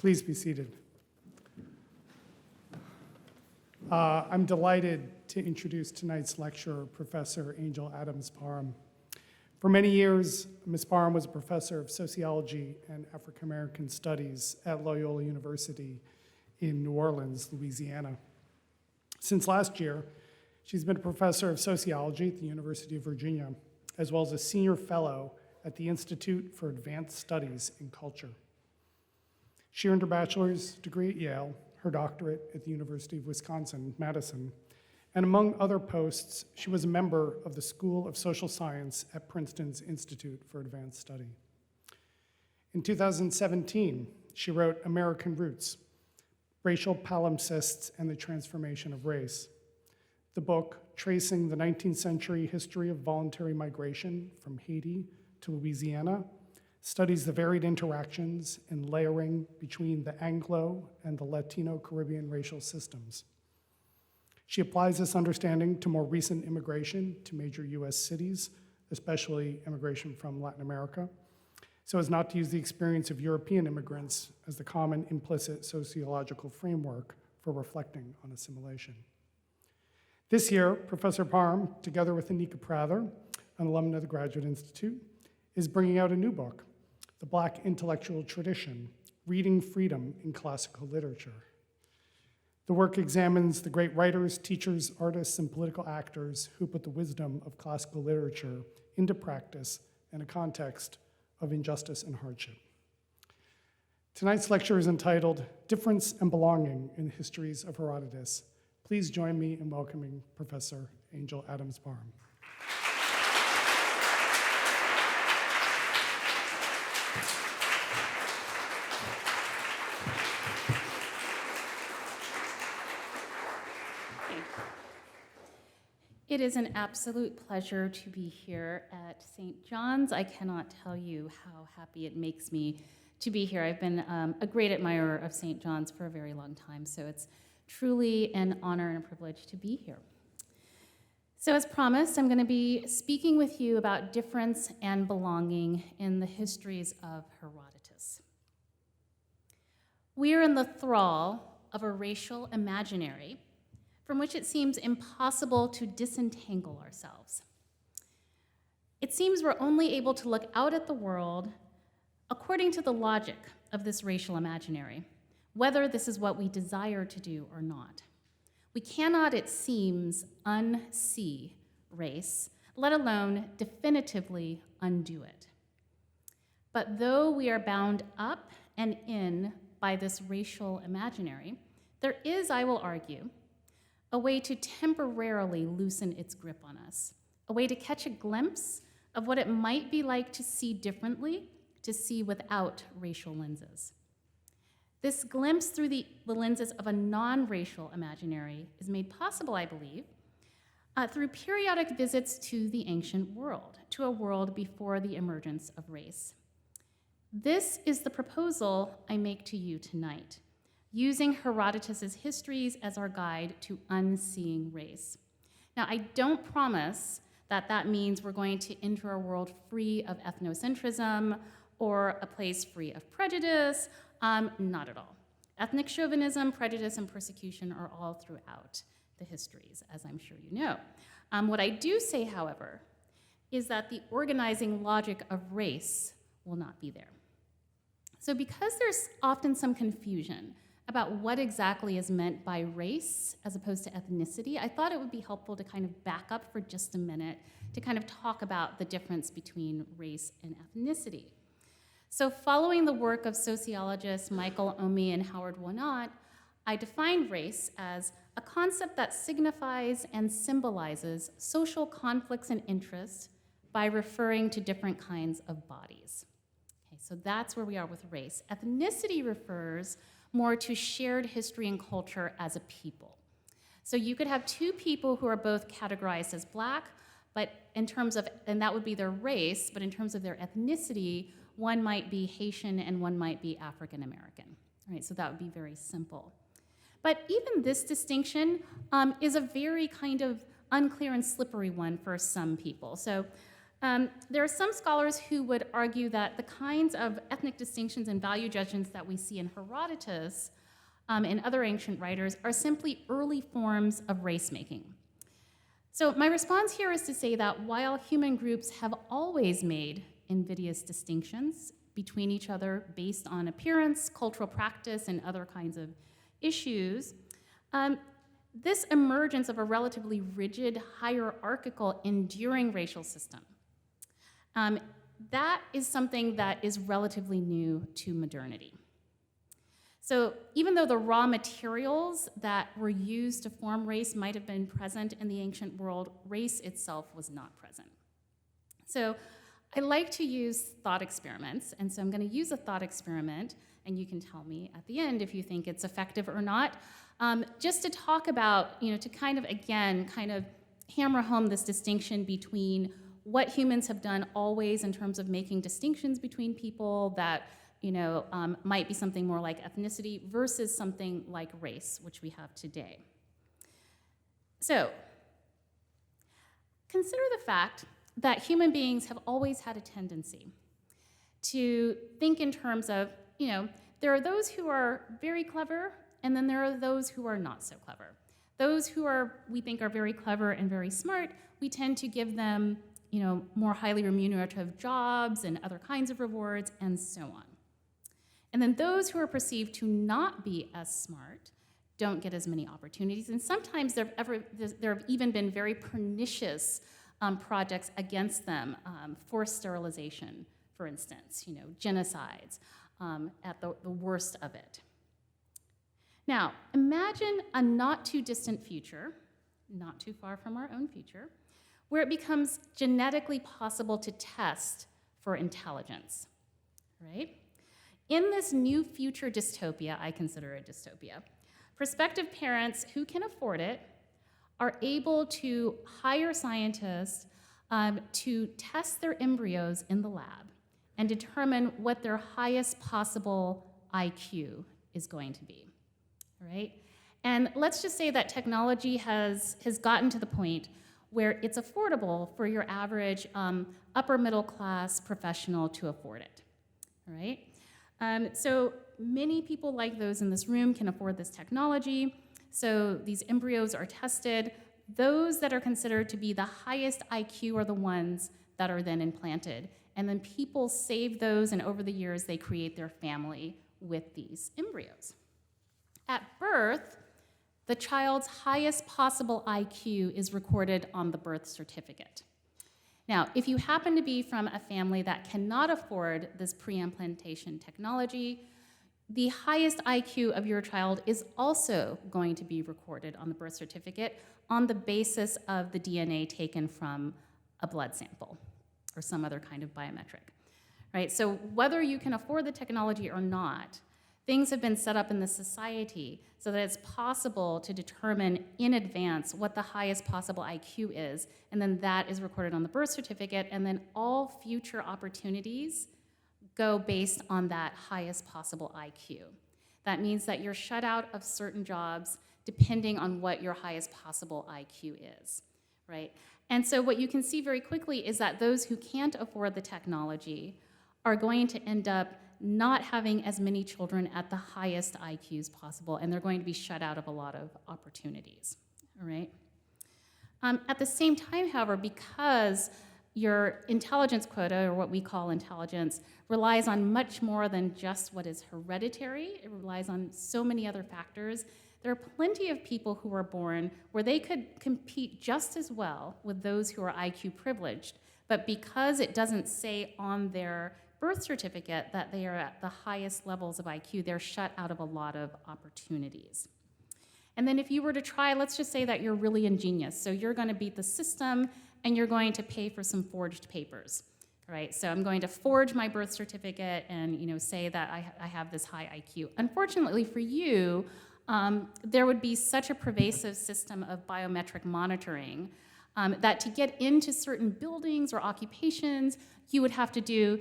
Please be seated. I'm delighted to introduce tonight's lecturer, Professor Angel Adams Parham. For many years, Ms. Parham was a professor of sociology and African American studies at Loyola University in New Orleans, Louisiana. Since last year, she's been a professor of sociology at the University of Virginia, as well as a senior fellow at the Institute for Advanced Studies in Culture. She earned her bachelor's degree at Yale, her doctorate at the University of Wisconsin-Madison, and among other posts, she was a member of the School of Social Science at Princeton's Institute for Advanced Study. In 2017, she wrote American Roots, Racial Palimpsests and the Transformation of Race. The book, tracing the 19th century history of voluntary migration from Haiti to Louisiana, studies the varied interactions and layering between the Anglo and the Latino-Caribbean racial systems. She applies this understanding to more recent immigration to major US cities, especially immigration from Latin America, so as not to use the experience of European immigrants as the common implicit sociological framework for reflecting on assimilation. This year, Professor Parham, together with Anika Prather, an alumna of the Graduate Institute, is bringing out a new book, The Black Intellectual Tradition, Reading Freedom in Classical Literature. The work examines the great writers, teachers, artists, and political actors who put the wisdom of classical literature into practice in a context of injustice and hardship. Tonight's lecture is entitled Difference and Belonging in the Histories of Herodotus. Please join me in welcoming Professor Angel Adams Parham. It is an absolute pleasure to be here at St. John's. I cannot tell you how happy it makes me to be here. I've been a great admirer of St. John's for a very long time, so it's truly an honor and a privilege to be here. So as promised, I'm going to be speaking with you about difference and belonging in the histories of Herodotus. We are in the thrall of a racial imaginary from which it seems impossible to disentangle ourselves. It seems we're only able to look out at the world according to the logic of this racial imaginary, whether this is what we desire to do or not. We cannot, it seems, unsee race, let alone definitively undo it. But though we are bound up and in by this racial imaginary, there is, I will argue, a way to temporarily loosen its grip on us, a way to catch a glimpse of what it might be like to see differently, to see without racial lenses. This glimpse through the lenses of a non-racial imaginary is made possible, I believe, through periodic visits to the ancient world, to a world before the emergence of race. This is the proposal I make to you tonight, using Herodotus' histories as our guide to unseeing race. Now, I don't promise that that means we're going to enter a world free of ethnocentrism or a place free of prejudice, not at all. Ethnic chauvinism, prejudice, and persecution are all throughout the histories, as I'm sure you know. What I do say, however, is that the organizing logic of race will not be there. So because there's often some confusion about what exactly is meant by race as opposed to ethnicity, I thought it would be helpful to kind of back up for just a minute to kind of talk about the difference between race and ethnicity. So following the work of sociologists Michael Omi and Howard Wannot, I defined race as a concept that signifies and symbolizes social conflicts and interests by referring to different kinds of bodies. Okay, so that's where we are with race. Ethnicity refers more to shared history and culture as a people. So you could have two people who are both categorized as Black, but in terms of, and that would be their race, but in terms of their ethnicity, one might be Haitian and one might be African American. All right, so that would be very simple. But even this distinction is a very kind of unclear and slippery one for some people. So There are some scholars who would argue that the kinds of ethnic distinctions and value judgments that we see in Herodotus and other ancient writers are simply early forms of race-making. So my response here is to say that while human groups have always made invidious distinctions between each other based on appearance, cultural practice, and other kinds of issues, this emergence of a relatively rigid, hierarchical, enduring racial system, that is something that is relatively new to modernity. So even though the raw materials that were used to form race might have been present in the ancient world, race itself was not present. So I like to use thought experiments, and so I'm going to use a thought experiment, and you can tell me at the end if you think it's effective or not, just to talk about, to kind of hammer home this distinction between what humans have done always in terms of making distinctions between people that might be something more like ethnicity versus something like race, which we have today. So, consider the fact that human beings have always had a tendency to think in terms of, there are those who are very clever, and then there are those who are not so clever. Those who we think are very clever and very smart, we tend to give them, more highly remunerative jobs and other kinds of rewards, and so on. And then those who are perceived to not be as smart don't get as many opportunities. And sometimes there have even been very pernicious projects against them, forced sterilization, for instance, genocides at the worst of it. Now, imagine a not too distant future, not too far from our own future, where it becomes genetically possible to test for intelligence, right? In this new future dystopia, I consider it dystopia, prospective parents who can afford it are able to hire scientists to test their embryos in the lab and determine what their highest possible IQ is going to be, right? And let's just say that technology has gotten to the point where it's affordable for your average upper middle class professional to afford it, all right? So many people like those in this room can afford this technology. So these embryos are tested. Those that are considered to be the highest IQ are the ones that are then implanted. And then people save those, and over the years, they create their family with these embryos. At birth, the child's highest possible IQ is recorded on the birth certificate. Now, if you happen to be from a family that cannot afford this pre-implantation technology, the highest IQ of your child is also going to be recorded on the birth certificate on the basis of the DNA taken from a blood sample or some other kind of biometric, right? So whether you can afford the technology or not, things have been set up in the society so that it's possible to determine in advance what the highest possible IQ is, and then that is recorded on the birth certificate, and then all future opportunities go based on that highest possible IQ. That means that you're shut out of certain jobs depending on what your highest possible IQ is, right? And so what you can see very quickly is that those who can't afford the technology are going to end up not having as many children at the highest IQs possible, and they're going to be shut out of a lot of opportunities, all right? At the same time, however, because your intelligence quota, or what we call intelligence, relies on much more than just what is hereditary. It relies on so many other factors. There are plenty of people who are born where they could compete just as well with those who are IQ privileged, but because it doesn't say on their birth certificate that they are at the highest levels of IQ, they're shut out of a lot of opportunities. And then if you were to try, let's just say that you're really ingenious. So you're going to beat the system, and you're going to pay for some forged papers, right? So I'm going to forge my birth certificate and say that I have this high IQ. Unfortunately for you, there would be such a pervasive system of biometric monitoring that to get into certain buildings or occupations, you would have to do,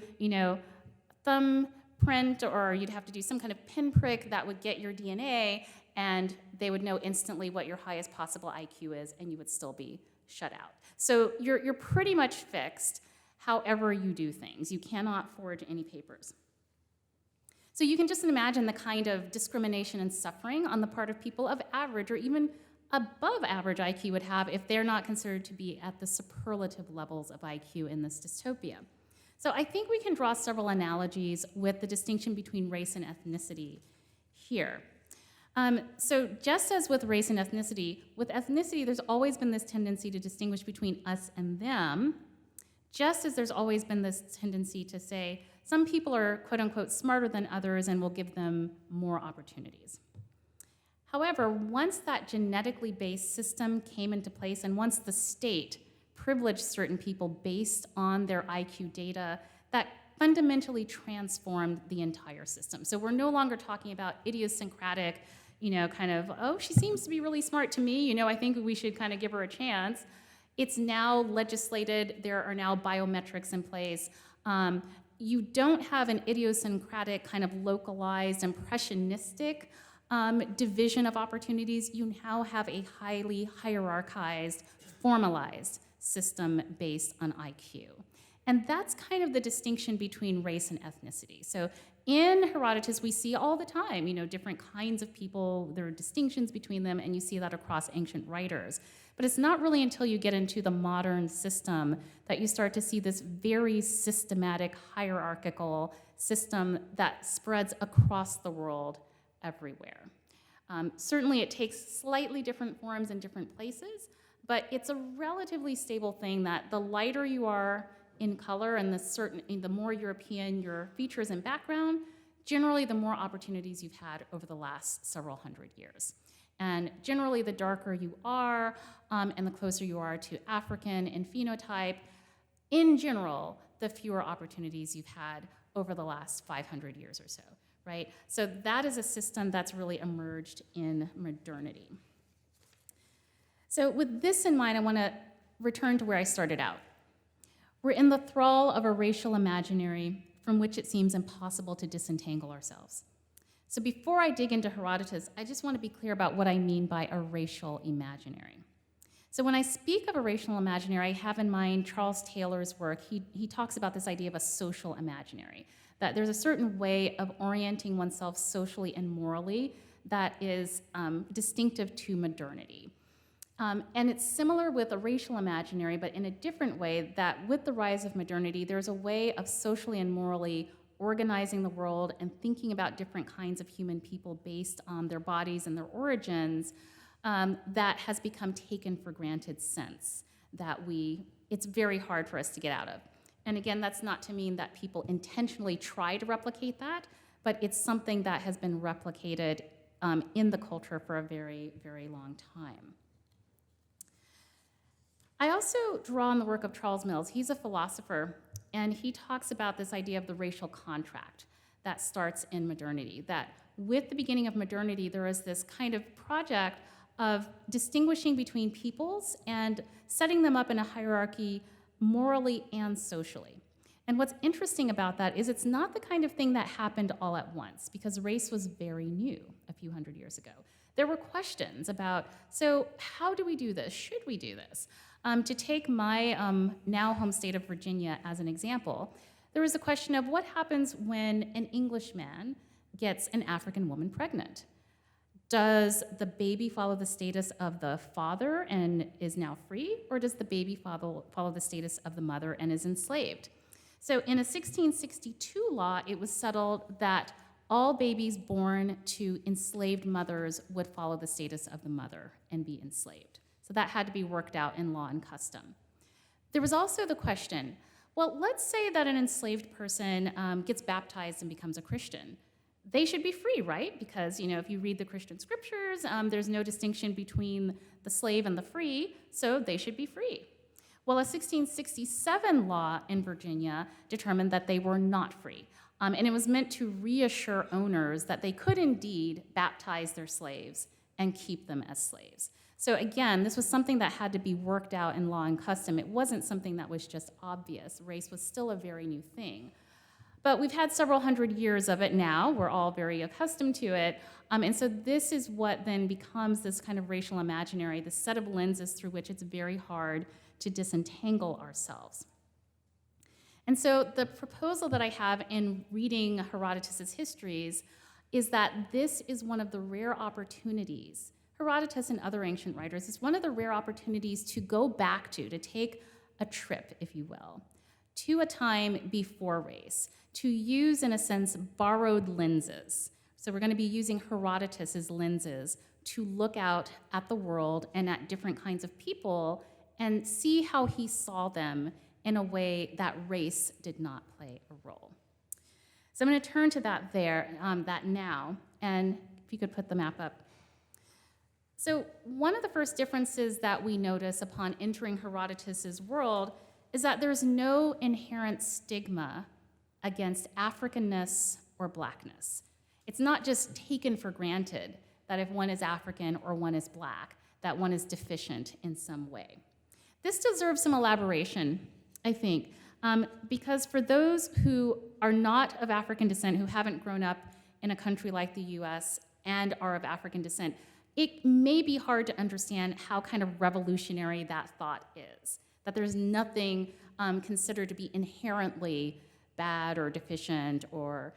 thumbprint, or you'd have to do some kind of pinprick that would get your DNA, and they would know instantly what your highest possible IQ is, and you would still be shut out. So you're pretty much fixed. however you do things. You cannot forge any papers. So you can just imagine the kind of discrimination and suffering on the part of people of average or even above average IQ would have if they're not considered to be at the superlative levels of IQ in this dystopia. So I think we can draw several analogies with the distinction between race and ethnicity here. So just as with race and ethnicity, with ethnicity there's always been this tendency to distinguish between us and them, just as there's always been this tendency to say some people are quote unquote smarter than others and we'll give them more opportunities. However, once that genetically based system came into place and once the state privileged certain people based on their IQ data, that fundamentally transformed the entire system. So we're no longer talking about idiosyncratic, kind of, oh, she seems to be really smart to me, I think we should kind of give her a chance. It's now legislated, there are now biometrics in place. You don't have an idiosyncratic kind of localized, impressionistic division of opportunities. You now have a highly hierarchized, formalized system based on IQ. And that's kind of the distinction between race and ethnicity. So in Herodotus, we see all the time, different kinds of people, there are distinctions between them, and you see that across ancient writers. But it's not really until you get into the modern system that you start to see this very systematic, hierarchical system that spreads across the world everywhere. Certainly it takes slightly different forms in different places, but it's a relatively stable thing that the lighter you are in color and the more European your features and background, generally the more opportunities you've had over the last several hundred years. And generally the darker you are and the closer you are to African in phenotype, in general, the fewer opportunities you've had over the last 500 years or so, right? So that is a system that's really emerged in modernity. So with this in mind, I want to return to where I started out. We're in the thrall of a racial imaginary from which it seems impossible to disentangle ourselves. So before I dig into Herodotus, I just want to be clear about what I mean by a racial imaginary. So when I speak of a racial imaginary, I have in mind Charles Taylor's work. He talks about this idea of a social imaginary, that there's a certain way of orienting oneself socially and morally that is distinctive to modernity. And it's similar with a racial imaginary, but in a different way, that with the rise of modernity, there's a way of socially and morally organizing the world and thinking about different kinds of human people based on their bodies and their origins that has become taken for granted since, that it's very hard for us to get out of. And again, that's not to mean that people intentionally try to replicate that, but it's something that has been replicated in the culture for a very, very long time. I also draw on the work of Charles Mills. He's a philosopher, and he talks about this idea of the racial contract that starts in modernity, that with the beginning of modernity, there is this kind of project of distinguishing between peoples and setting them up in a hierarchy morally and socially. And what's interesting about that is it's not the kind of thing that happened all at once, because race was very new a few hundred years ago. There were questions about, so how do we do this? Should we do this? To take my now home state of Virginia as an example, there was the question of what happens when an Englishman gets an African woman pregnant? Does the baby follow the status of the father and is now free, or does the baby follow the status of the mother and is enslaved? So in a 1662 law, it was settled that all babies born to enslaved mothers would follow the status of the mother and be enslaved. So that had to be worked out in law and custom. There was also the question, well, let's say that an enslaved person gets baptized and becomes a Christian. They should be free, right? Because, if you read the Christian scriptures, there's no distinction between the slave and the free, so they should be free. Well, a 1667 law in Virginia determined that they were not free. And it was meant to reassure owners that they could indeed baptize their slaves and keep them as slaves. So again, this was something that had to be worked out in law and custom. It wasn't something that was just obvious. Race was still a very new thing. But we've had several hundred years of it now. We're all very accustomed to it. And so this is what then becomes this kind of racial imaginary, this set of lenses through which it's very hard to disentangle ourselves. And so the proposal that I have in reading Herodotus' histories is that this is one of the rare opportunities, Herodotus and other ancient writers, is one of the rare opportunities to go back to take a trip, if you will, to a time before race, to use, in a sense, borrowed lenses. So we're going to be using Herodotus' lenses to look out at the world and at different kinds of people and see how he saw them in a way that race did not play a role. So I'm going to turn to that now, and if you could put the map up. So one of the first differences that we notice upon entering Herodotus' world is that there's no inherent stigma against Africanness or blackness. It's not just taken for granted that if one is African or one is black, that one is deficient in some way. This deserves some elaboration, I think, because for those who are not of African descent, who haven't grown up in a country like the US and are of African descent, it may be hard to understand how kind of revolutionary that thought is, that there's nothing considered to be inherently bad or deficient or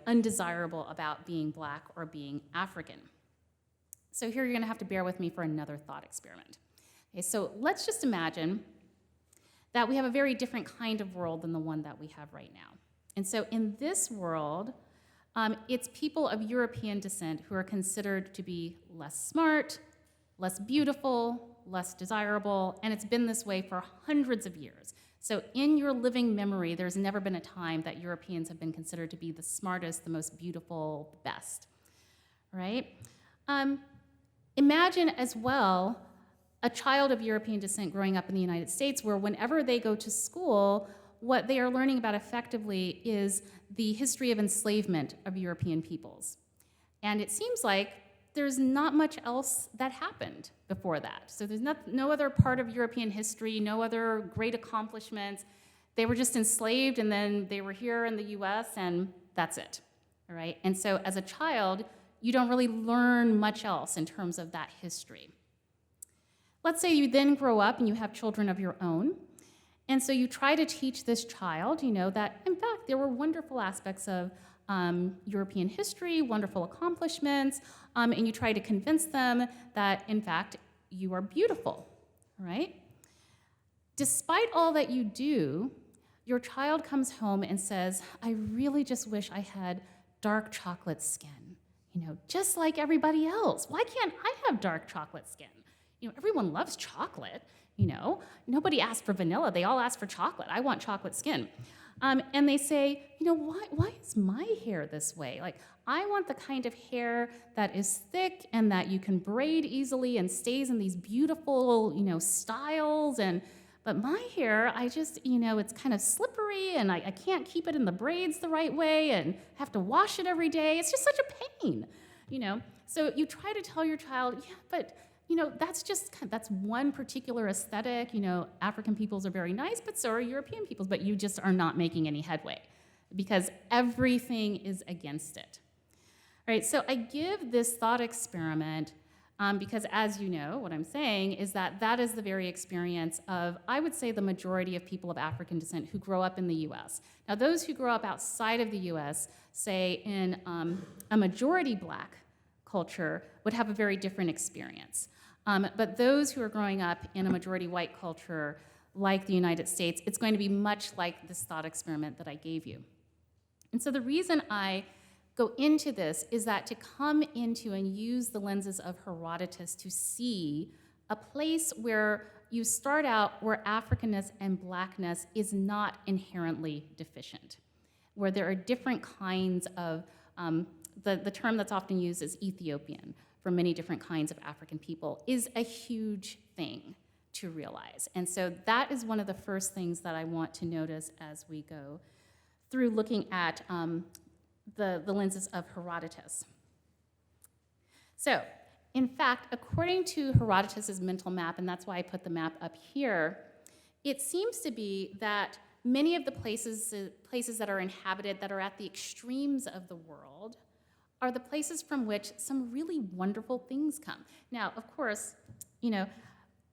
undesirable about being black or being African. So here you're going to have to bear with me for another thought experiment. Okay, so let's just imagine that we have a very different kind of world than the one that we have right now. And so in this world, it's people of European descent who are considered to be less smart, less beautiful, less desirable, and it's been this way for hundreds of years. So in your living memory, there's never been a time that Europeans have been considered to be the smartest, the most beautiful, the best, right? Imagine as well a child of European descent growing up in the United States where whenever they go to school, what they are learning about effectively is the history of enslavement of European peoples. And it seems like there's not much else that happened before that. So there's no other part of European history, no other great accomplishments. They were just enslaved and then they were here in the US and that's it, all right? And so as a child, you don't really learn much else in terms of that history. Let's say you then grow up and you have children of your own. And so you try to teach this child, that in fact there were wonderful aspects of European history, wonderful accomplishments, and you try to convince them that in fact you are beautiful, right? Despite all that you do, your child comes home and says, I really just wish I had dark chocolate skin, just like everybody else. Why can't I have dark chocolate skin? Everyone loves chocolate. Nobody asked for vanilla. They all ask for chocolate. I want chocolate skin. And they say, why is my hair this way? Like, I want the kind of hair that is thick and that you can braid easily and stays in these beautiful, styles. But my hair, I just, it's kind of slippery and I can't keep it in the braids the right way and have to wash it every day. It's just such a pain, So you try to tell your child, yeah, but that's one particular aesthetic. African peoples are very nice, but so are European peoples, but you just are not making any headway because everything is against it. All right, so I give this thought experiment because as you know, what I'm saying is that is the very experience of, I would say, the majority of people of African descent who grow up in the US. Now, those who grow up outside of the US, say in a majority black culture, would have a very different experience. But those who are growing up in a majority white culture like the United States, it's going to be much like this thought experiment that I gave you. And so the reason I go into this is that to come into and use the lenses of Herodotus to see a place where you start out where Africanness and blackness is not inherently deficient, where there are different kinds of, the term that's often used is Ethiopian for many different kinds of African people, is a huge thing to realize. And so that is one of the first things that I want to notice as we go through looking at the lenses of Herodotus. So, in fact, according to Herodotus' mental map, and that's why I put the map up here, it seems to be that many of the places that are inhabited, that are at the extremes of the world, are the places from which some really wonderful things come. Now, of course,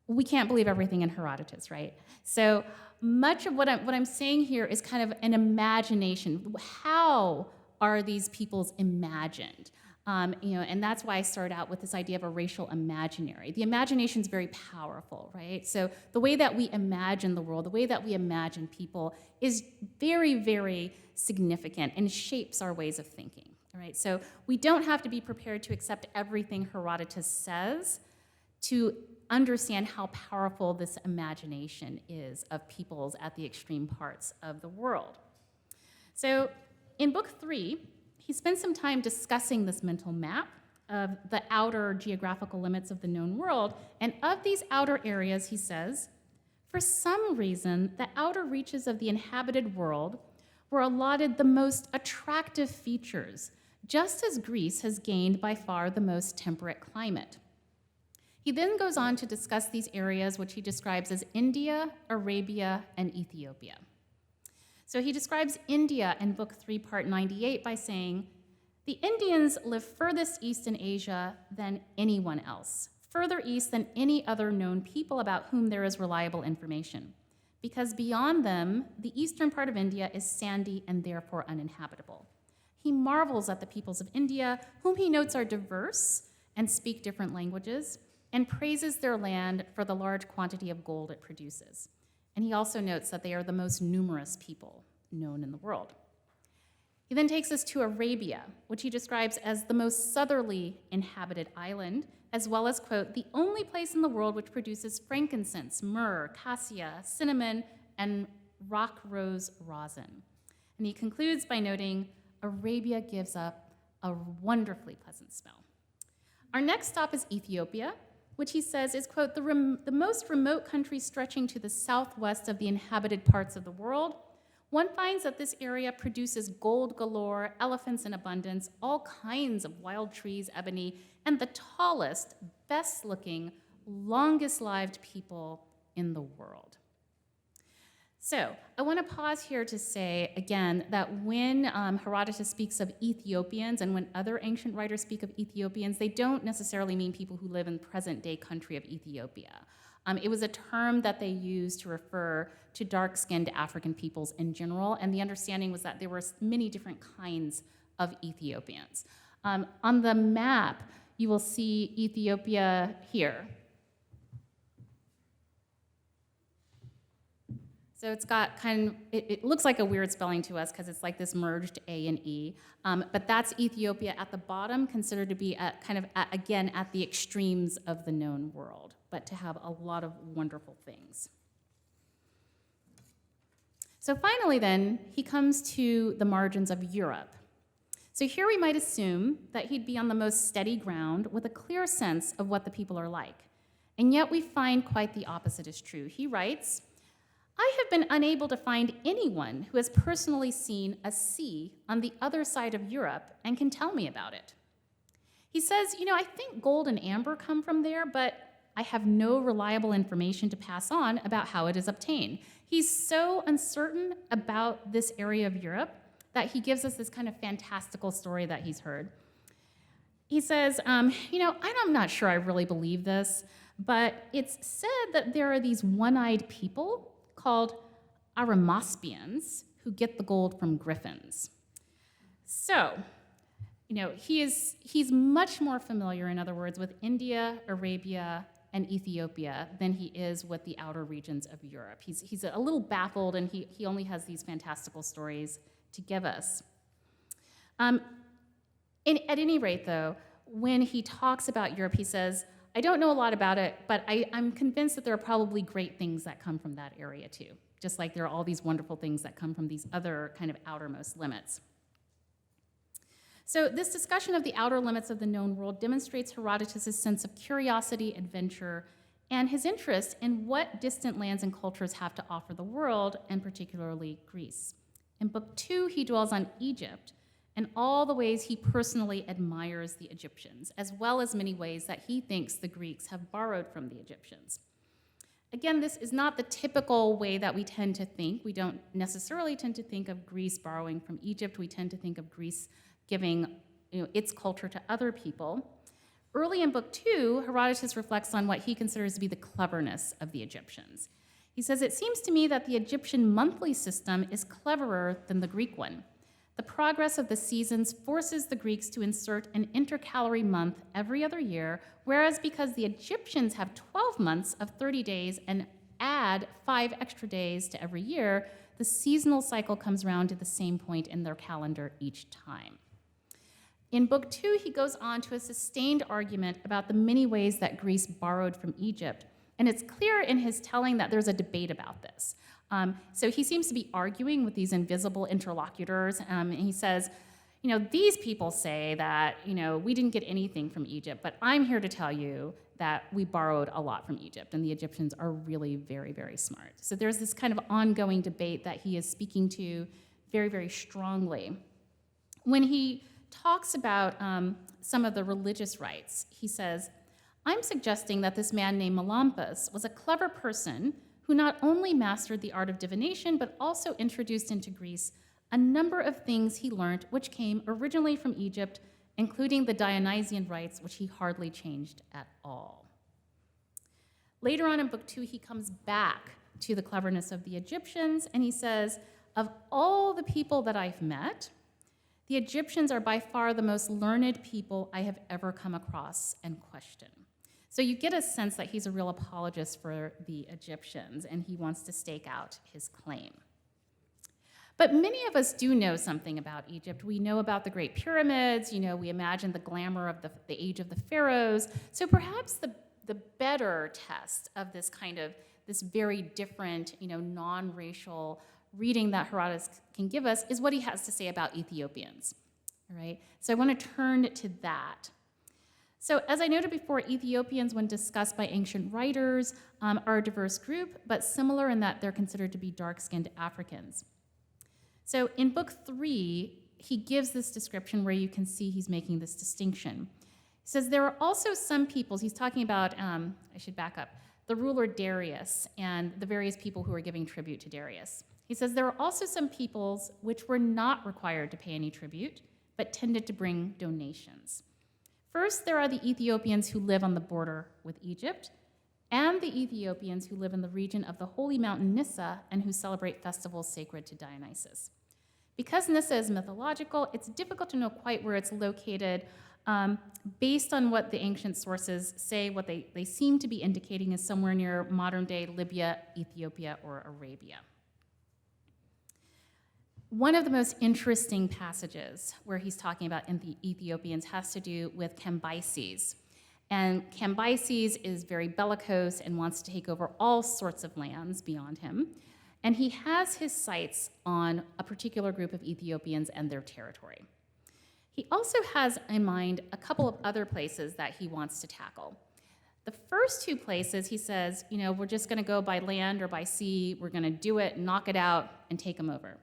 we can't believe everything in Herodotus, right? So much of what I'm saying here is kind of an imagination. How are these peoples imagined? And that's why I started out with this idea of a racial imaginary. The imagination is very powerful, right? So the way that we imagine the world, the way that we imagine people is very, very significant and shapes our ways of thinking, all right? So we don't have to be prepared to accept everything Herodotus says to understand how powerful this imagination is of peoples at the extreme parts of the world. So in book 3, he spends some time discussing this mental map of the outer geographical limits of the known world, and of these outer areas, he says, for some reason, the outer reaches of the inhabited world were allotted the most attractive features, just as Greece has gained by far the most temperate climate. He then goes on to discuss these areas, which he describes as India, Arabia, and Ethiopia. So he describes India in Book 3, Part 98 by saying, the Indians live furthest east in Asia than anyone else, further east than any other known people about whom there is reliable information, because beyond them, the eastern part of India is sandy and therefore uninhabitable. He marvels at the peoples of India, whom he notes are diverse and speak different languages, and praises their land for the large quantity of gold it produces. And he also notes that they are the most numerous people known in the world. He then takes us to Arabia, which he describes as the most southerly inhabited island, as well as, quote, the only place in the world which produces frankincense, myrrh, cassia, cinnamon, and rock rose rosin. And he concludes by noting, Arabia gives up a wonderfully pleasant smell. Our next stop is Ethiopia, which he says is, quote, the most remote country stretching to the southwest of the inhabited parts of the world. One finds that this area produces gold galore, elephants in abundance, all kinds of wild trees, ebony, and the tallest, best-looking, longest-lived people in the world. So I want to pause here to say, again, that when Herodotus speaks of Ethiopians and when other ancient writers speak of Ethiopians, they don't necessarily mean people who live in the present-day country of Ethiopia. It was a term that they used to refer to dark-skinned African peoples in general, and the understanding was that there were many different kinds of Ethiopians. On the map, you will see Ethiopia here. So it's got it looks like a weird spelling to us because it's like this merged A and E, but that's Ethiopia at the bottom, considered to be again at the extremes of the known world, but to have a lot of wonderful things. So finally then, he comes to the margins of Europe. So here we might assume that he'd be on the most steady ground with a clear sense of what the people are like. And yet we find quite the opposite is true. He writes, I have been unable to find anyone who has personally seen a sea on the other side of Europe and can tell me about it. He says, I think gold and amber come from there, but I have no reliable information to pass on about how it is obtained. He's so uncertain about this area of Europe that he gives us this kind of fantastical story that he's heard. He says, I'm not sure I really believe this, but it's said that there are these one-eyed people called Aramospians who get the gold from griffins. So, he's much more familiar, in other words, with India, Arabia, and Ethiopia than he is with the outer regions of Europe. He's a little baffled, and he only has these fantastical stories to give us. At any rate, though, when he talks about Europe, he says, I don't know a lot about it, but I'm convinced that there are probably great things that come from that area too, just like there are all these wonderful things that come from these other kind of outermost limits. So this discussion of the outer limits of the known world demonstrates Herodotus' sense of curiosity, adventure, and his interest in what distant lands and cultures have to offer the world, and particularly Greece. In Book 2, he dwells on Egypt and all the ways he personally admires the Egyptians, as well as many ways that he thinks the Greeks have borrowed from the Egyptians. Again, this is not the typical way that we tend to think. We don't necessarily tend to think of Greece borrowing from Egypt. We tend to think of Greece giving its culture to other people. Early in Book 2, Herodotus reflects on what he considers to be the cleverness of the Egyptians. He He says, "It seems to me that the Egyptian monthly system is cleverer than the Greek one. The progress of the seasons forces the Greeks to insert an intercalary month every other year, whereas because the Egyptians have 12 months of 30 days and add 5 extra days to every year, the seasonal cycle comes around to the same point in their calendar each time." In book 2, he goes on to a sustained argument about the many ways that Greece borrowed from Egypt, and it's clear in his telling that there's a debate about this. So he seems to be arguing with these invisible interlocutors, and he says, these people say that, we didn't get anything from Egypt, but I'm here to tell you that we borrowed a lot from Egypt, and the Egyptians are really very, very smart. So there's this kind of ongoing debate that he is speaking to very, very strongly. When he talks about some of the religious rites, he says, "I'm suggesting that this man named Melampus was a clever person who not only mastered the art of divination, but also introduced into Greece a number of things he learned which came originally from Egypt, including the Dionysian rites, which he hardly changed at all." Later on in book 2, he comes back to the cleverness of the Egyptians, and he says, "Of all the people that I've met, the Egyptians are by far the most learned people I have ever come across and questioned." So you get a sense that he's a real apologist for the Egyptians, and he wants to stake out his claim. But many of us do know something about Egypt. We know about the Great Pyramids, we imagine the glamour of the age of the pharaohs. So perhaps the better test of this this very different, non-racial reading that Herodotus can give us is what he has to say about Ethiopians, all right? So I want to turn to that. So as I noted before, Ethiopians, when discussed by ancient writers, are a diverse group, but similar in that they're considered to be dark-skinned Africans. So in book 3, he gives this description where you can see he's making this distinction. He says, "There are also some peoples," he's talking about, I should back up, the ruler Darius and the various people who were giving tribute to Darius. He says, "There are also some peoples which were not required to pay any tribute, but tended to bring donations. First, there are the Ethiopians who live on the border with Egypt, and the Ethiopians who live in the region of the holy mountain Nissa and who celebrate festivals sacred to Dionysus. Because Nissa is mythological, it's difficult to know quite where it's located. Based on what the ancient sources say, what they seem to be indicating is somewhere near modern-day Libya, Ethiopia, or Arabia." One of the most interesting passages where he's talking about the Ethiopians has to do with Cambyses. And Cambyses is very bellicose and wants to take over all sorts of lands beyond him. And he has his sights on a particular group of Ethiopians and their territory. He also has in mind a couple of other places that he wants to tackle. The first 2 places, he says, we're just going to go by land or by sea. We're going to do it, knock it out, and take them over.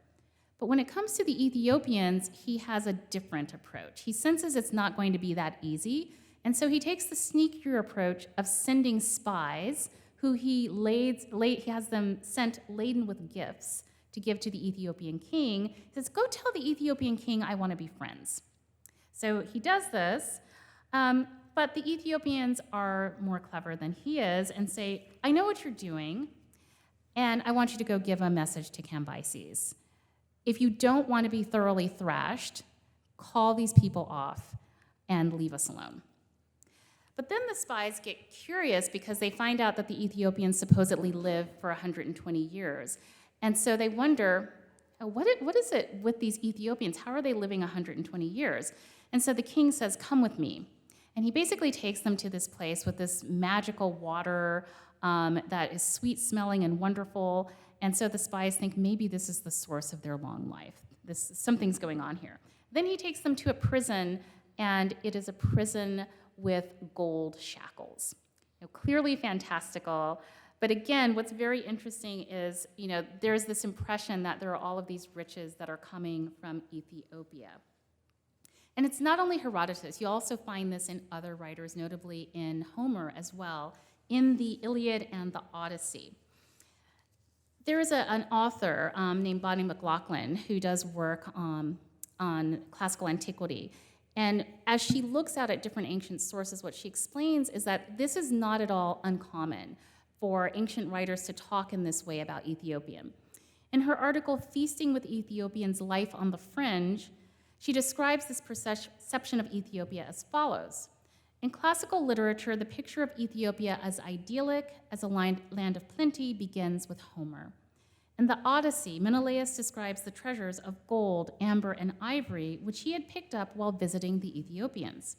But when it comes to the Ethiopians, he has a different approach. He senses it's not going to be that easy, and so he takes the sneakier approach of sending spies who he has them sent laden with gifts to give to the Ethiopian king. He says, "Go tell the Ethiopian king I want to be friends." So he does this, but the Ethiopians are more clever than he is and say, "I know what you're doing, and I want you to go give a message to Cambyses. If you don't want to be thoroughly thrashed, call these people off and leave us alone." But then the spies get curious because they find out that the Ethiopians supposedly live for 120 years. And so they wonder, what is it with these Ethiopians? How are they living 120 years? And so the king says, "Come with me." And he basically takes them to this place with this magical water that is sweet-smelling and wonderful. And so the spies think maybe this is the source of their long life. Something's going on here. Then he takes them to a prison, and it is a prison with gold shackles. Clearly fantastical. But again, what's very interesting is, there's this impression that there are all of these riches that are coming from Ethiopia. And it's not only Herodotus. You also find this in other writers, notably in Homer as well, in the Iliad and the Odyssey. There is an author named Bonnie McLaughlin who does work on classical antiquity. And as she looks out at different ancient sources, what she explains is that this is not at all uncommon. for ancient writers to talk in this way about Ethiopia. In her article, Feasting with Ethiopians, Life on the Fringe, she describes this perception of Ethiopia as follows. In classical literature, the picture of Ethiopia as idyllic, as a land of plenty, begins with Homer. In the Odyssey, Menelaus describes the treasures of gold, amber, and ivory, which he had picked up while visiting the Ethiopians.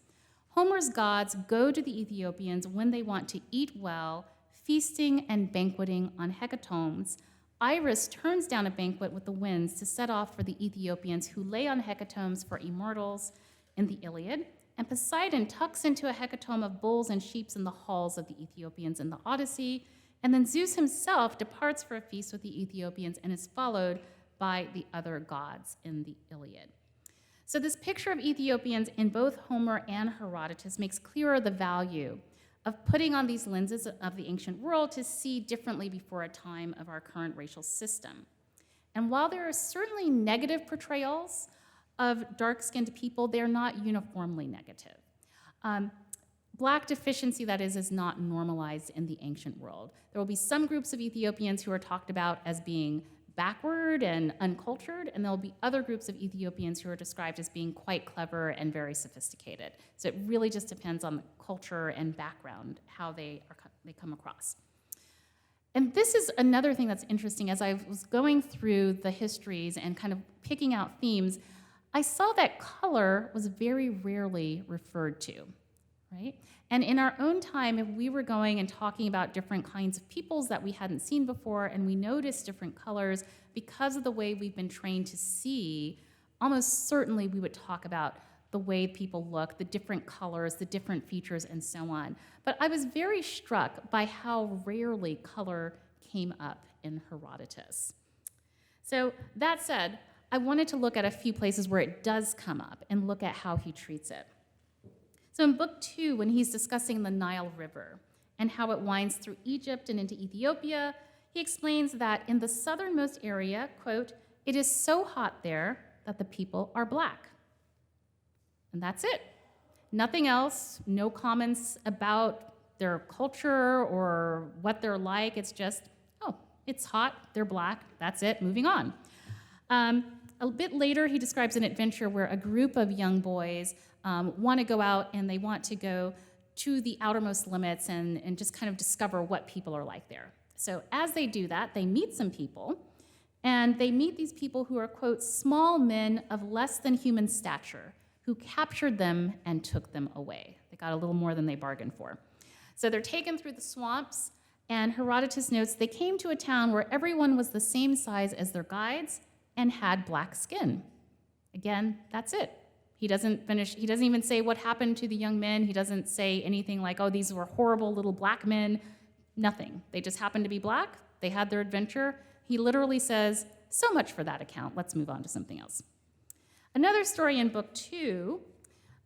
Homer's gods go to the Ethiopians when they want to eat well, feasting and banqueting on hecatombs. Iris turns down a banquet with the winds to set off for the Ethiopians who lay on hecatombs for immortals in the Iliad, and Poseidon tucks into a hecatomb of bulls and sheep in the halls of the Ethiopians in the Odyssey, and then Zeus himself departs for a feast with the Ethiopians and is followed by the other gods in the Iliad. So this picture of Ethiopians in both Homer and Herodotus makes clearer the value of putting on these lenses of the ancient world to see differently before a time of our current racial system. And while there are certainly negative portrayals of dark-skinned people, they're not uniformly negative. Black deficiency, that is not normalized in the ancient world. There will be some groups of Ethiopians who are talked about as being backward and uncultured, and there will be other groups of Ethiopians who are described as being quite clever and very sophisticated. So it really just depends on the culture and background, how they come across. And this is another thing that's interesting. As I was going through the histories and kind of picking out themes, I saw that color was very rarely referred to, right? And in our own time, if we were going and talking about different kinds of peoples that we hadn't seen before, and we noticed different colors, because of the way we've been trained to see, almost certainly we would talk about the way people look, the different colors, the different features, and so on. But I was very struck by how rarely color came up in Herodotus. So that said, I wanted to look at a few places where it does come up and look at how he treats it. So in book 2, when he's discussing the Nile River and how it winds through Egypt and into Ethiopia, he explains that in the southernmost area, quote, "It is so hot there that the people are black." And that's it. Nothing else, no comments about their culture or what they're like. It's just, oh, it's hot, they're black, that's it, moving on. A bit later, he describes an adventure where a group of young boys want to go out and they want to go to the outermost limits and just kind of discover what people are like there. So as they do that, they meet some people, and they meet these people who are, quote, "small men of less than human stature, who captured them and took them away." They got a little more than they bargained for. So they're taken through the swamps, and Herodotus notes they came to a town where everyone was the same size as their guides and had black skin. Again, that's it. He doesn't even say what happened to the young men. He doesn't say anything like, oh, these were horrible little black men. Nothing. They just happened to be black. They had their adventure. He literally says, so much for that account. Let's move on to something else. Another story in book 2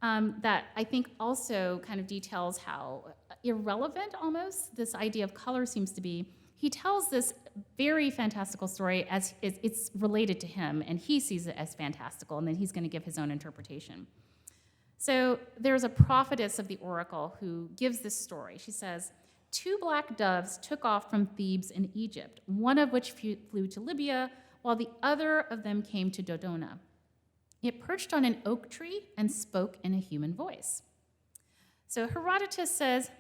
that I think also kind of details how irrelevant almost this idea of color seems to be. He tells this very fantastical story as it's related to him, and he sees it as fantastical, and then he's going to give his own interpretation. So there's a prophetess of the oracle who gives this story. She says, 2 black doves took off from Thebes in Egypt, one of which flew to Libya, while the other of them came to Dodona. It perched on an oak tree and spoke in a human voice. So Herodotus says,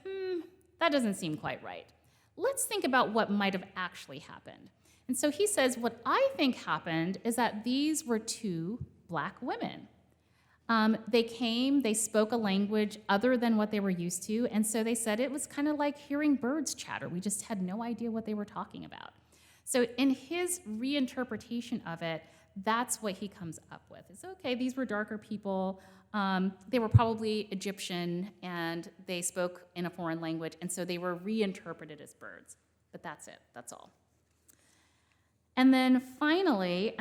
that doesn't seem quite right. Let's think about what might have actually happened. And so he says, what I think happened is that these were 2 black women. They came, they spoke a language other than what they were used to, and so they said it was kind of like hearing birds chatter. We just had no idea what they were talking about. So in his reinterpretation of it, that's what he comes up with. It's okay, these were darker people. They were probably Egyptian, and they spoke in a foreign language, and so they were reinterpreted as birds. But that's it, that's all. And then finally,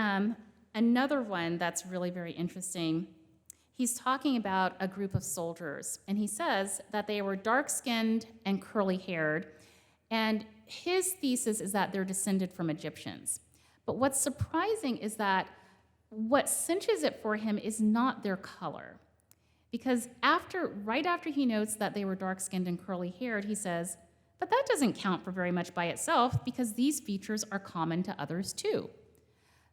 another one that's really very interesting, he's talking about a group of soldiers, and he says that they were dark-skinned and curly-haired, and his thesis is that they're descended from Egyptians. But what's surprising is that what cinches it for him is not their color. Because right after he notes that they were dark-skinned and curly-haired, he says, But that doesn't count for very much by itself because these features are common to others too.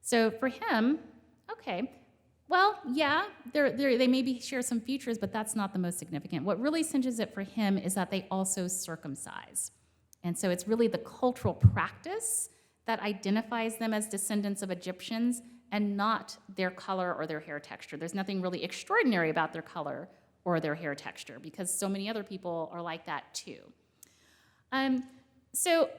So for him, okay, well, yeah, they maybe share some features, but that's not the most significant. What really cinches it for him is that they also circumcise. And so it's really the cultural practice that identifies them as descendants of Egyptians and not their color or their hair texture. There's nothing really extraordinary about their color or their hair texture because so many other people are like that too. So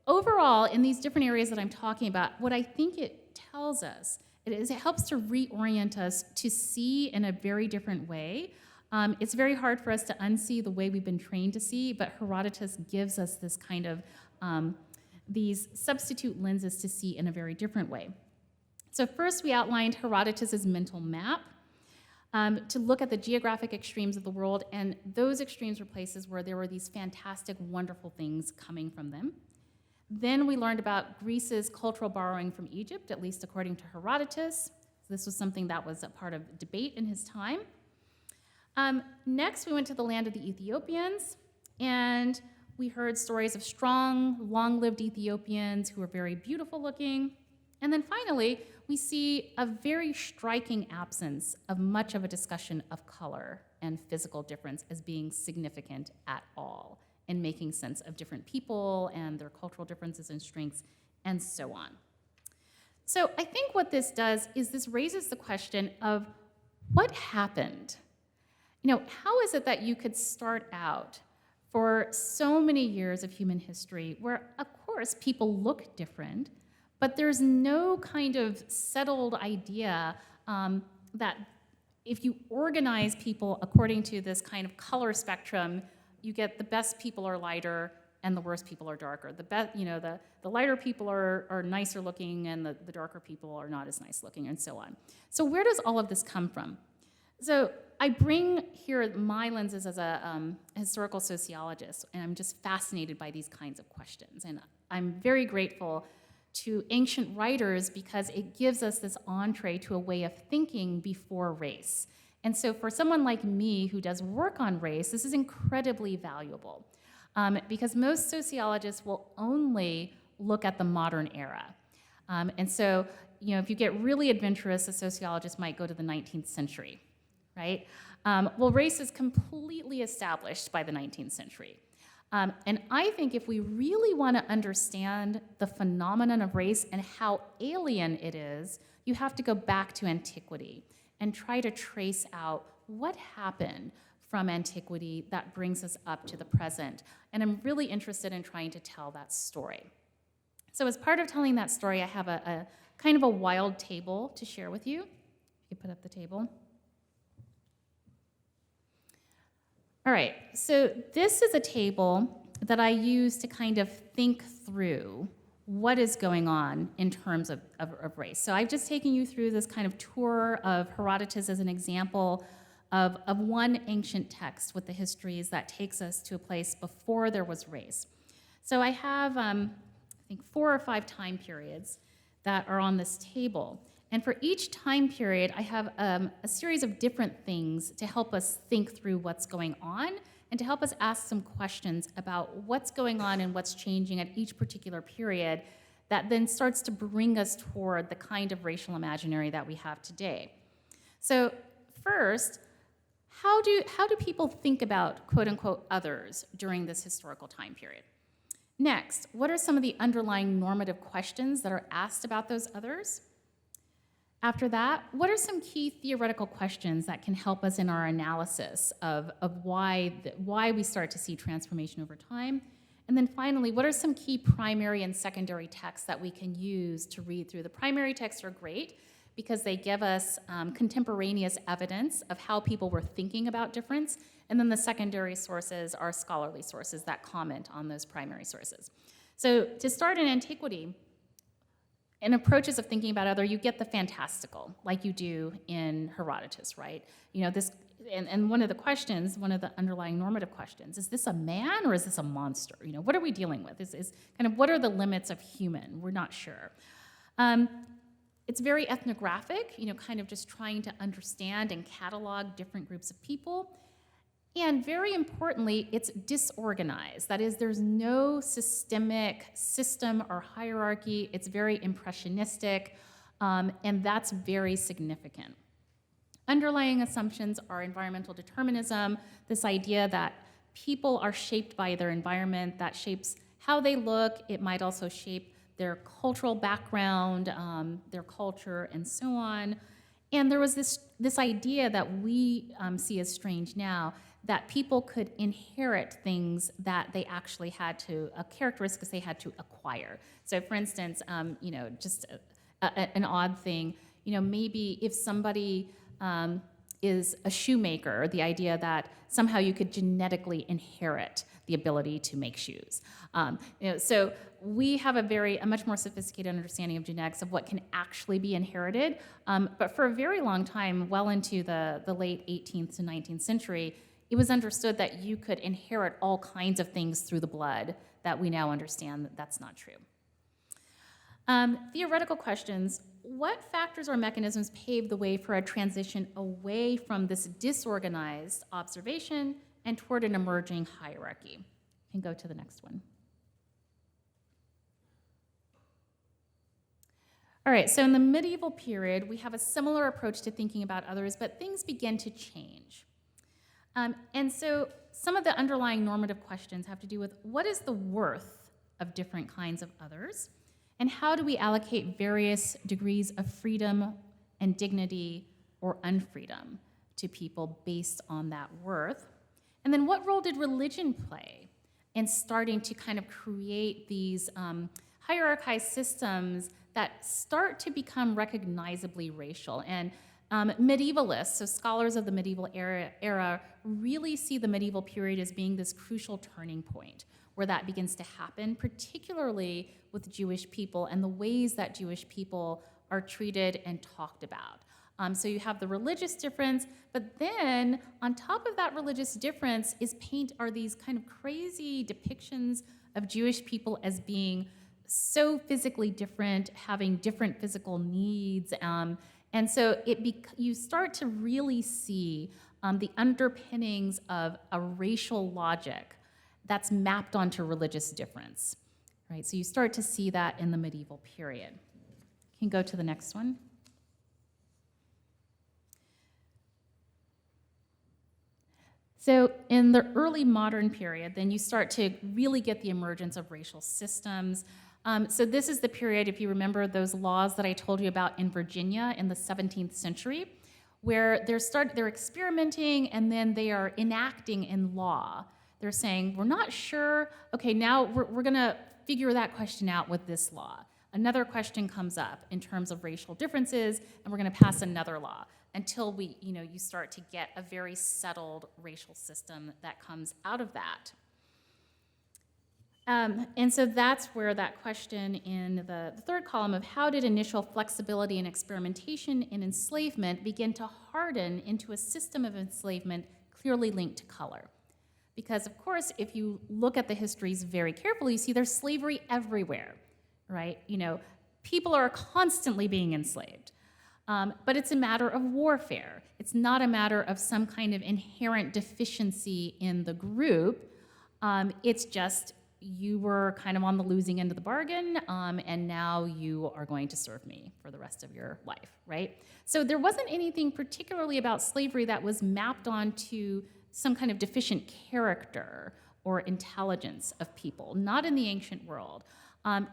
overall, in these different areas that I'm talking about, what I think it tells us it helps to reorient us to see in a very different way. It's very hard for us to unsee the way we've been trained to see, but Herodotus gives us this kind of, these substitute lenses to see in a very different way. So first we outlined Herodotus's mental map to look at the geographic extremes of the world, and those extremes were places where there were these fantastic, wonderful things coming from them. Then we learned about Greece's cultural borrowing from Egypt, at least according to Herodotus. This was something that was a part of debate in his time. Next, we went to the land of the Ethiopians, and we heard stories of strong, long-lived Ethiopians who were very beautiful looking. And then finally, we see a very striking absence of much of a discussion of color and physical difference as being significant at all in making sense of different people and their cultural differences and strengths, and so on. So I think what this does is this raises the question of what happened? How is it that you could start out for so many years of human history where, of course, people look different, but there's no kind of settled idea that if you organize people according to this kind of color spectrum, you get the best people are lighter and the worst people are darker. The lighter people are nicer looking and the darker people are not as nice looking, and so on. So where does all of this come from? So I bring here my lenses as a historical sociologist, and I'm just fascinated by these kinds of questions. And I'm very grateful to ancient writers because it gives us this entree to a way of thinking before race. And so for someone like me who does work on race, this is incredibly valuable because most sociologists will only look at the modern era. And so, if you get really adventurous, a sociologist might go to the 19th century, right? Well, race is completely established by the 19th century. And I think if we really want to understand the phenomenon of race and how alien it is, you have to go back to antiquity and try to trace out what happened from antiquity that brings us up to the present. And I'm really interested in trying to tell that story. So as part of telling that story, I have a kind of a wild table to share with you. If you put up the table. All right, so this is a table that I use to kind of think through what is going on in terms of race. So I've just taken you through this kind of tour of Herodotus as an example of one ancient text with the histories that takes us to a place before there was race. So I have, I think, 4 or 5 time periods that are on this table. And for each time period, I have a series of different things to help us think through what's going on and to help us ask some questions about what's going on and what's changing at each particular period that then starts to bring us toward the kind of racial imaginary that we have today. So first, how do people think about quote-unquote others during this historical time period? Next, what are some of the underlying normative questions that are asked about those others? After that, what are some key theoretical questions that can help us in our analysis of why we start to see transformation over time? And then finally, what are some key primary and secondary texts that we can use to read through? The primary texts are great because they give us contemporaneous evidence of how people were thinking about difference, and then the secondary sources are scholarly sources that comment on those primary sources. So to start in antiquity, in approaches of thinking about other, you get the fantastical, like you do in Herodotus, right? And one of the questions, one of the underlying normative questions, is this a man or is this a monster? What are we dealing with? Is kind of what are the limits of human? We're not sure. It's very ethnographic, kind of just trying to understand and catalog different groups of people. And very importantly, it's disorganized. That is, there's no systemic system or hierarchy. It's very impressionistic, and that's very significant. Underlying assumptions are environmental determinism, this idea that people are shaped by their environment, that shapes how they look. It might also shape their cultural background, their culture, and so on. And there was this idea that we see as strange now, that people could inherit things that they actually had to, characteristics they had to acquire. So for instance, just an odd thing, maybe if somebody is a shoemaker, the idea that somehow you could genetically inherit the ability to make shoes. So we have a much more sophisticated understanding of genetics of what can actually be inherited. But for a very long time, well into the late 18th to 19th century, it was understood that you could inherit all kinds of things through the blood that we now understand that that's not true. Theoretical questions. What factors or mechanisms paved the way for a transition away from this disorganized observation and toward an emerging hierarchy? You can go to the next one. All right, so in the medieval period, we have a similar approach to thinking about others, but things begin to change. And so some of the underlying normative questions have to do with what is the worth of different kinds of others, and how do we allocate various degrees of freedom and dignity or unfreedom to people based on that worth? And then what role did religion play in starting to kind of create these hierarchized systems that start to become recognizably racial? And medievalists, so scholars of the medieval era, really see the medieval period as being this crucial turning point where that begins to happen, particularly with Jewish people and the ways that Jewish people are treated and talked about. So you have the religious difference, but then on top of that religious difference are these kind of crazy depictions of Jewish people as being so physically different, having different physical needs. And so you start to really see the underpinnings of a racial logic that's mapped onto religious difference, right? So you start to see that in the medieval period. You can go to the next one. So in the early modern period, then you start to really get the emergence of racial systems. So this is the period, if you remember those laws that I told you about in Virginia in the 17th century, where they're experimenting and then they are enacting in law. They're saying, we're not sure, okay, now we're gonna figure that question out with this law. Another question comes up in terms of racial differences, and we're gonna pass another law until you start to get a very settled racial system that comes out of that. And so that's where that question in the third column of how did initial flexibility and experimentation in enslavement begin to harden into a system of enslavement clearly linked to color. Because of course, if you look at the histories very carefully, you see there's slavery everywhere, right? People are constantly being enslaved. But it's a matter of warfare. It's not a matter of some kind of inherent deficiency in the group. It's just you were kind of on the losing end of the bargain, and now you are going to serve me for the rest of your life, right? So there wasn't anything particularly about slavery that was mapped onto some kind of deficient character or intelligence of people, not in the ancient world.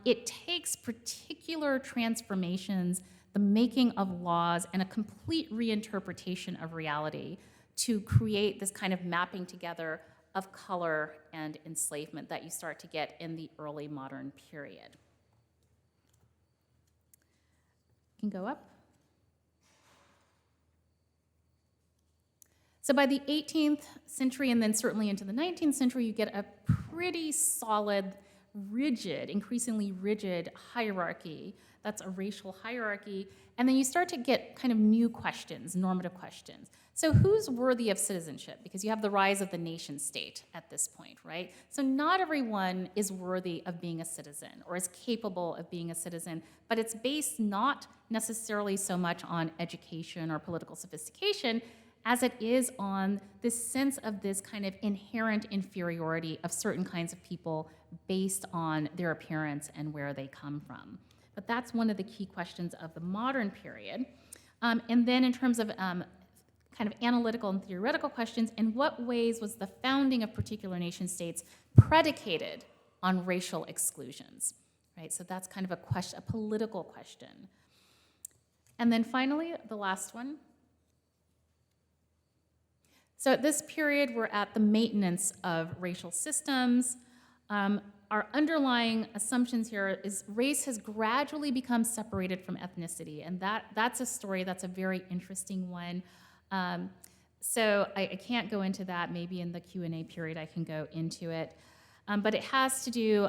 It takes particular transformations, the making of laws, and a complete reinterpretation of reality to create this kind of mapping together of color and enslavement that you start to get in the early modern period. You can go up. So by the 18th century, and then certainly into the 19th century, you get a pretty solid, rigid, increasingly rigid hierarchy. That's a racial hierarchy. And then you start to get kind of new questions, normative questions. So who's worthy of citizenship? Because you have the rise of the nation state at this point, right? So not everyone is worthy of being a citizen or is capable of being a citizen, but it's based not necessarily so much on education or political sophistication as it is on this sense of this kind of inherent inferiority of certain kinds of people based on their appearance and where they come from. But that's one of the key questions of the modern period. And then in terms of kind of analytical and theoretical questions, in what ways was the founding of particular nation states predicated on racial exclusions, right? So that's kind of a question, a political question. And then finally, the last one. So at this period, we're at the maintenance of racial systems. Our underlying assumptions here is race has gradually become separated from ethnicity, and that's a story that's a very interesting one. So I can't go into that. Maybe in the Q&A period I can go into it. But it has to do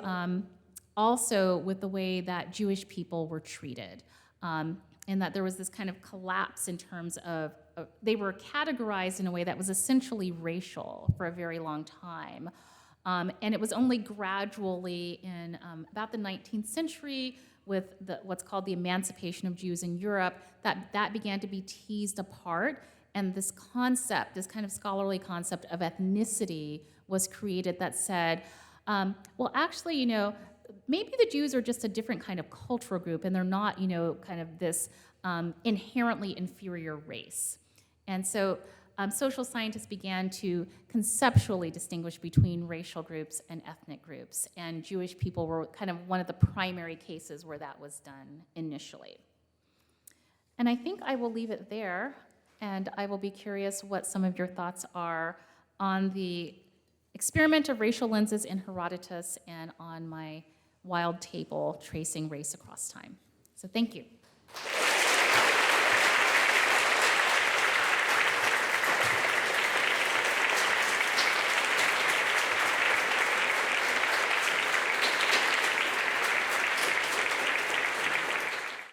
also with the way that Jewish people were treated, and that there was this kind of collapse in terms of they were categorized in a way that was essentially racial for a very long time. And it was only gradually in about the 19th century with what's called the emancipation of Jews in Europe that began to be teased apart, and this concept, this kind of scholarly concept of ethnicity was created that said, well, actually, you know, maybe the Jews are just a different kind of cultural group, and they're not, you know, kind of this inherently inferior race. And so social scientists began to conceptually distinguish between racial groups and ethnic groups, and Jewish people were kind of one of the primary cases where that was done initially. And I think I will leave it there, and I will be curious what some of your thoughts are on the experiment of racial lenses in Herodotus and on my wild table tracing race across time. So thank you.